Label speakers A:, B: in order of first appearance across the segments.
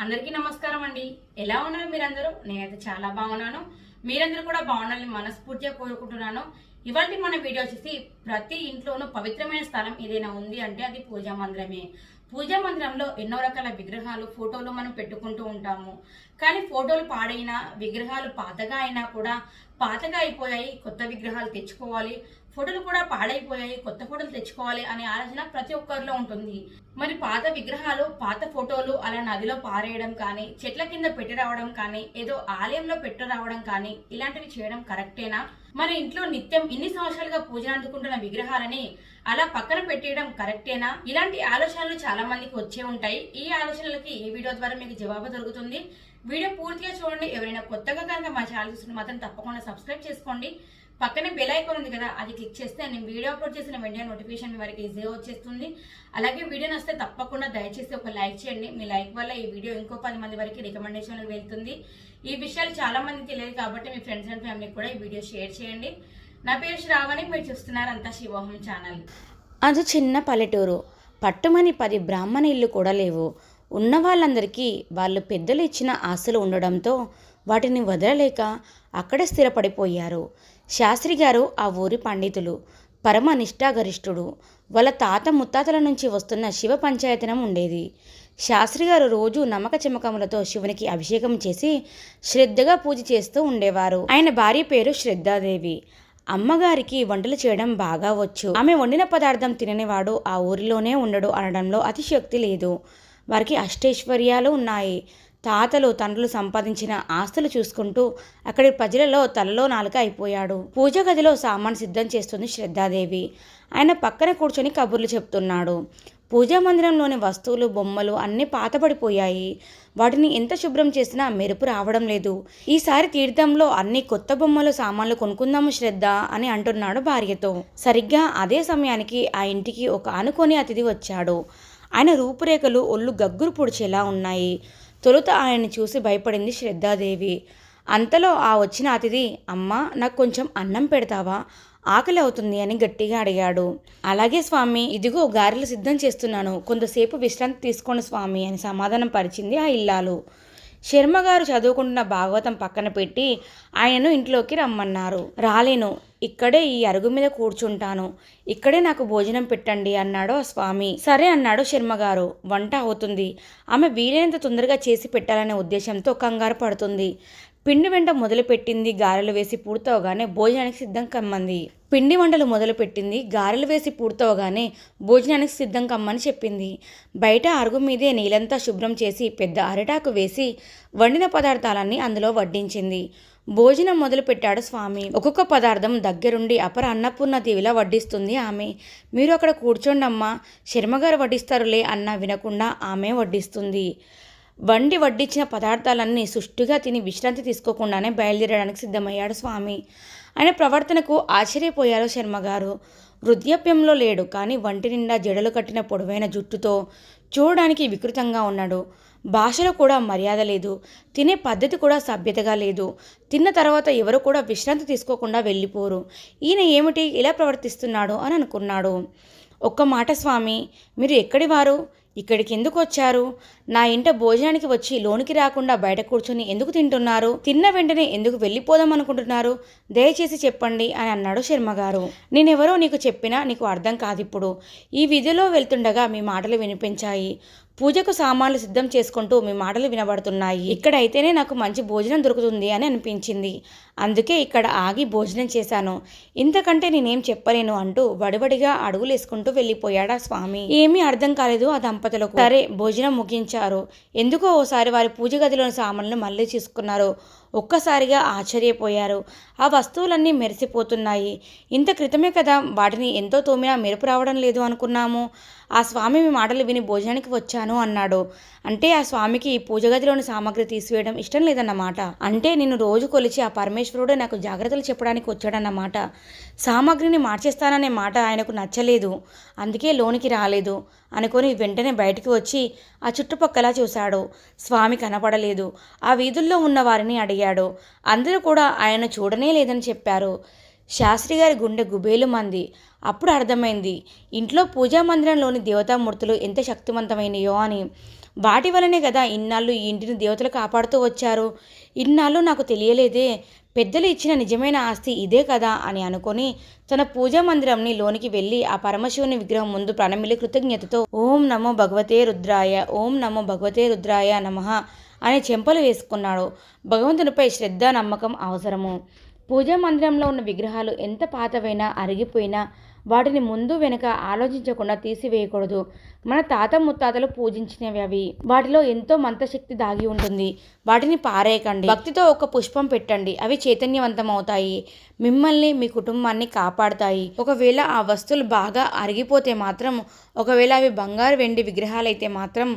A: అందరికీ నమస్కారం అండి. ఎలా ఉన్నారు మీరందరూ? నేనైతే చాలా బాగున్నాను. మీరందరూ కూడా బాగుండాలని మనస్ఫూర్తిగా కోరుకుంటున్నాను. ఇవాళ మన వీడియో వచ్చేసి ప్రతి ఇంట్లోనూ పవిత్రమైన స్థలం ఏదైనా ఉంది అంటే అది పూజా మందిరమే. పూజా మందిరంలో ఎన్నో రకాల విగ్రహాలు, ఫోటోలు మనం పెట్టుకుంటూ ఉంటాము. కానీ ఫోటోలు పాడైనా, విగ్రహాలు పాతగా అయినా కూడా పాతగా అయిపోయాయి, కొత్త విగ్రహాలు తెచ్చుకోవాలి, ఫోటోలు కూడా పాడైపోయాయి, కొత్త ఫోటోలు తెచ్చుకోవాలి అనే ఆలోచన ప్రతి ఒక్కరిలో ఉంటుంది. మరి పాత విగ్రహాలు, పాత ఫోటోలు అలా నదిలో పారేయడం కానీ, చెట్ల కింద పెట్టి రావడం కానీ, ఏదో ఆలయంలో పెట్టి రావడం కానీ ఇలాంటివి చేయడం కరెక్టేనా? మరి ఇంట్లో నిత్యం ఇన్ని సంవత్సరాలుగా పూజలు అందుకుంటున్న విగ్రహాలని అలా పక్కన పెట్టేయడం కరెక్టేనా? ఇలాంటి ఆలోచనలు చాలా మందికి వచ్చే ఉంటాయి. ఈ ఆలోచనలకి ఈ వీడియో ద్వారా మీకు జవాబు దొరుకుతుంది. వీడియో పూర్తిగా చూడండి. ఎవరైనా కొత్తగా కనుక మా ఛానల్ చూస్తున్న మాత్రం తప్పకుండా సబ్స్క్రైబ్ చేసుకోండి. పక్కనే బెల్ ఐకాన్ ఉంది కదా, అది క్లిక్ చేస్తే నేను వీడియో అప్లోడ్ చేసిన వెంటనే నోటిఫికేషన్ మీ వరకు ఈజీగా వచ్చేస్తుంది. అలాగే వీడియో నచ్చితే తప్పకుండా దయచేసి ఒక లైక్ చేయండి. మీ లైక్ వల్ల ఈ వీడియో ఇంకో 10 మంది వరకు రికమెండేషన్ వెళ్తుంది. ఈ విషయాలు చాలా మందికి తెలియదు కాబట్టి మీ ఫ్రెండ్స్ అండ్ ఫ్యామిలీకి కూడా ఈ వీడియో షేర్ చేయండి. నా పేరు శ్రావణి, మీరు చూస్తున్నారు అంతా శివోహం ఛానల్.
B: అది చిన్న పల్లెటూరు. పట్టుమని 10 బ్రాహ్మణ ఇల్లు కూడా లేవు. ఉన్న వాళ్ళందరికీ వాళ్ళు పెద్దలు ఇచ్చిన ఆస్తులు ఉండడంతో వాటిని వదలలేక అక్కడే స్థిరపడిపోయారు. శాస్త్రి గారు ఆ ఊరి పండితులు, పరమ నిష్ఠాగరిష్ఠుడు. వాళ్ళ తాత ముత్తాతల నుంచి వస్తున్న శివ పంచాయతనం ఉండేది. శాస్త్రి గారు రోజు నమ్మక చెమకములతో శివునికి అభిషేకం చేసి శ్రద్ధగా పూజ చేస్తూ ఉండేవారు. ఆయన భార్య పేరు శ్రద్ధాదేవి. అమ్మగారికి వంటలు చేయడం బాగా వచ్చు. ఆమె వండిన పదార్థం తిననివాడు ఆ ఊరిలోనే ఉండడు అనడంలో అతిశయోక్తి లేదు. వారికి అష్టైశ్వర్యాలు ఉన్నాయి. తాతలు తండ్రులు సంపాదించిన ఆస్తులు చూసుకుంటూ అక్కడి ప్రజలలో తలలో నాలుక అయిపోయాడు. పూజ గదిలో సామాను సిద్ధం చేస్తుంది శ్రద్ధాదేవి. ఆయన పక్కన కూర్చొని కబుర్లు చెప్తున్నాడు. పూజా మందిరంలోని వస్తువులు, బొమ్మలు అన్నీ పాతబడిపోయాయి. వాటిని ఎంత శుభ్రం చేసినా మెరుపు రావడం లేదు. ఈసారి తీర్థంలో అన్ని కొత్త బొమ్మలు, సామాన్లు కొనుక్కుందాము శ్రద్ధ అని అంటున్నాడు భార్యతో. సరిగ్గా అదే సమయానికి ఆ ఇంటికి ఒక అనుకోని అతిథి వచ్చాడు. ఆయన రూపురేఖలు ఒళ్ళు గగ్గురు పొడిచేలా ఉన్నాయి. తొలుత ఆయన్ని చూసి భయపడింది శ్రద్ధాదేవి. అంతలో ఆ వచ్చిన అతిథి, అమ్మా నాకు కొంచెం అన్నం పెడతావా, ఆకలి అవుతుంది అని గట్టిగా అడిగాడు. అలాగే స్వామి, ఇదిగో గారెలు సిద్ధం చేస్తున్నాను, కొంతసేపు విశ్రాంతి తీసుకోండి స్వామి అని సమాధానం పరిచింది ఆ ఇల్లాలు. శర్మగారు చదువుకుంటున్న భాగవతం పక్కన పెట్టి ఆయనను ఇంట్లోకి రమ్మన్నారు. రాలేను, ఇక్కడే ఈ అరుగు మీద కూర్చుంటాను, ఇక్కడే నాకు భోజనం పెట్టండి అన్నాడు ఆ స్వామి. సరే అన్నాడు శర్మగారు. వంట అవుతుంది. ఆమె వీలైనంత తొందరగా చేసి పెట్టాలనే ఉద్దేశంతో కంగారు పడుతుంది. పిండి వెంట మొదలుపెట్టింది. గారెలు వేసి పూర్తవగానే భోజనానికి సిద్ధం కమ్మంది. పిండి వంటలు మొదలుపెట్టింది. గారెలు వేసి పూర్తవగానే భోజనానికి సిద్ధం కమ్మని చెప్పింది. బయట అరుగు మీదే నీళ్ళంతా శుభ్రం చేసి పెద్ద అరిటాకు వేసి వండిన పదార్థాలన్నీ అందులో వడ్డించింది. భోజనం మొదలుపెట్టాడు స్వామి. ఒక్కొక్క పదార్థం దగ్గరుండి అపర అన్నపూర్ణ దేవిలా వడ్డిస్తుంది ఆమె. మీరు అక్కడ కూర్చోండమ్మా, శర్మగారు వడ్డిస్తారులే అన్నా వినకుండా ఆమె వడ్డిస్తుంది. వడ్డించిన పదార్థాలన్నీ సుష్టుగా తిని విశ్రాంతి తీసుకోకుండానే బయలుదేరడానికి సిద్ధమయ్యాడు స్వామి. ఆయన ప్రవర్తనకు ఆశ్చర్యపోయారు శర్మగారు. వృద్ధాప్యంలో లేడు, కానీ వంటి నిండా జడలు కట్టిన పొడవైన జుట్టుతో చూడడానికి వికృతంగా ఉన్నాడు. భాషలో కూడా మర్యాద లేదు. తినే పద్ధతి కూడా సభ్యతగా లేదు. తిన్న తర్వాత ఎవరు కూడా విశ్రాంతి తీసుకోకుండా వెళ్ళిపోరు. ఈయన ఏమిటి ఇలా ప్రవర్తిస్తున్నాడు అని అనుకున్నాడు. ఒక్క మాట స్వామి, మీరు ఎక్కడి వారు? ఇక్కడికి ఎందుకు వచ్చారు? నా ఇంట భోజనానికి వచ్చి లోనికి రాకుండా బయట కూర్చొని ఎందుకు తింటున్నారు? తిన్న వెంటనే ఎందుకు వెళ్ళిపోదాం అనుకుంటున్నారు? దయచేసి చెప్పండి అని అన్నాడు శర్మగారు. నేనెవరో నీకు చెప్పినా నీకు అర్థం కాదిప్పుడు. ఈ వీధిలో వెళ్తుండగా మీ మాటలు వినిపించాయి. పూజకు సామాన్లు సిద్ధం చేసుకుంటూ మీ మాటలు వినబడుతున్నాయి. ఇక్కడైతేనే నాకు మంచి భోజనం దొరుకుతుంది అని అనిపించింది. అందుకే ఇక్కడ ఆగి భోజనం చేశాను. ఇంతకంటే నేనేం చెప్పలేను అంటూ వడివడిగా అడుగులేసుకుంటూ వెళ్ళిపోయాడు ఆ స్వామి. ఏమీ అర్థం కాలేదు ఆ దంపతులకు. సరే, భోజనం ముగించారు. ఎందుకో ఓసారి వారి పూజ గదిలోని సామాన్లు మళ్ళీ తీసుకున్నారు. ఒక్కసారిగా ఆశ్చర్యపోయారు. ఆ వస్తువులన్నీ మెరిసిపోతున్నాయి. ఇంత క్రితమే కదా వాటిని ఎంతో తోమినా మెరుపు రావడం లేదు అనుకున్నాము. ఆ స్వామి మీ మాటలు విని భోజనానికి వచ్చాను అన్నాడు. అంటే ఆ స్వామికి ఈ పూజ గదిలోని సామాగ్రి తీసివేయడం ఇష్టం లేదన్నమాట. అంటే నేను రోజు కొలిచి ఆ పరమేశ్వరుడు నాకు జాగ్రత్తలు చెప్పడానికి వచ్చాడన్నమాట. సామాగ్రిని మార్చేస్తాననే మాట ఆయనకు నచ్చలేదు. అందుకే లోనికి రాలేదు అనుకొని వెంటనే బయటికి వచ్చి ఆ చుట్టుపక్కల చూశాడు. స్వామి కనపడలేదు. ఆ వీధుల్లో ఉన్న వారిని అడిగాడు. అందరూ కూడా ఆయన చూడనే లేదని చెప్పారు. శాస్త్రి గారి గుండె గుబేలు మంది. అప్పుడు అర్థమైంది ఇంట్లో పూజా మందిరంలోని దేవతామూర్తులు ఎంత శక్తివంతమైనయో అని. వాటి వల్లనే కదా ఇన్నాళ్ళు ఈ ఇంటిని దేవతలు కాపాడుతూ వచ్చారు. ఇన్నాళ్ళు నాకు తెలియలేదే, పెద్దలు ఇచ్చిన నిజమైన ఆస్తి ఇదే కదా అని అనుకొని తన పూజా మందిరంని లోనికి వెళ్ళి ఆ పరమశివుని విగ్రహం ముందు ప్రణమిల్లి కృతజ్ఞతతో ఓం నమో భగవతే రుద్రాయ, ఓం నమో భగవతే రుద్రాయ నమః అనే చెంపలు వేసుకున్నాడు. భగవంతునిపై శ్రద్ధ నమ్మకం అవసరము. పూజా మందిరంలో ఉన్న విగ్రహాలు ఎంత పాతవైనా అరిగిపోయినా వాటిని ముందు వెనుక ఆలోచించకుండా తీసివేయకూడదు. మన తాత ముత్తాతలు పూజించినవి అవి. వాటిలో ఎంతో మంత్రశక్తి దాగి ఉంటుంది. వాటిని పారేయకండి. భక్తితో ఒక పుష్పం పెట్టండి. అవి చైతన్యవంతం అవుతాయి, మిమ్మల్ని మీ కుటుంబాన్ని కాపాడుతాయి. ఒకవేళ ఆ వస్తువులు బాగా అరిగిపోతే మాత్రం, ఒకవేళ అవి బంగారు వెండి విగ్రహాలైతే మాత్రం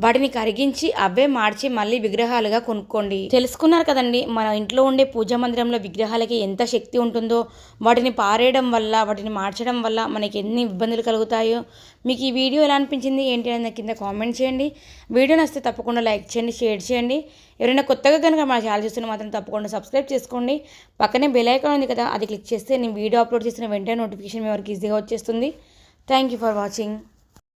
B: వాటిని కరిగించి అవే మార్చి మళ్ళీ విగ్రహాలుగా కొనుక్కోండి. తెలుసుకున్నారు కదండి, మన ఇంట్లో ఉండే పూజా మందిరంలో విగ్రహాలకి ఎంత శక్తి ఉంటుందో. వాటిని పారేయడం వల్ల, వాటిని మార్చడం వల్ల మనకి ఎన్ని ఇబ్బందులు కలుగుతాయో. మీకు ఈ వీడియో ఎలా అనిపించింది ఏంటి అనేది కింద కామెంట్ చేయండి. వీడియో నచ్చితే తప్పకుండా లైక్ చేయండి, షేర్ చేయండి. ఎవరైనా కొత్తగా కనుక మన ఛానల్ చూస్తున్న మాత్రం తప్పకుండా సబ్స్క్రైబ్ చేసుకోండి. పక్కనే బెల్ ఐకాన్ ఉంది కదా, అది క్లిక్ చేస్తే నేను వీడియో అప్లోడ్ చేసిన వెంటనే నోటిఫికేషన్ మీ వరకు ఈజీగా వచ్చేస్తుంది. Thank you for watching.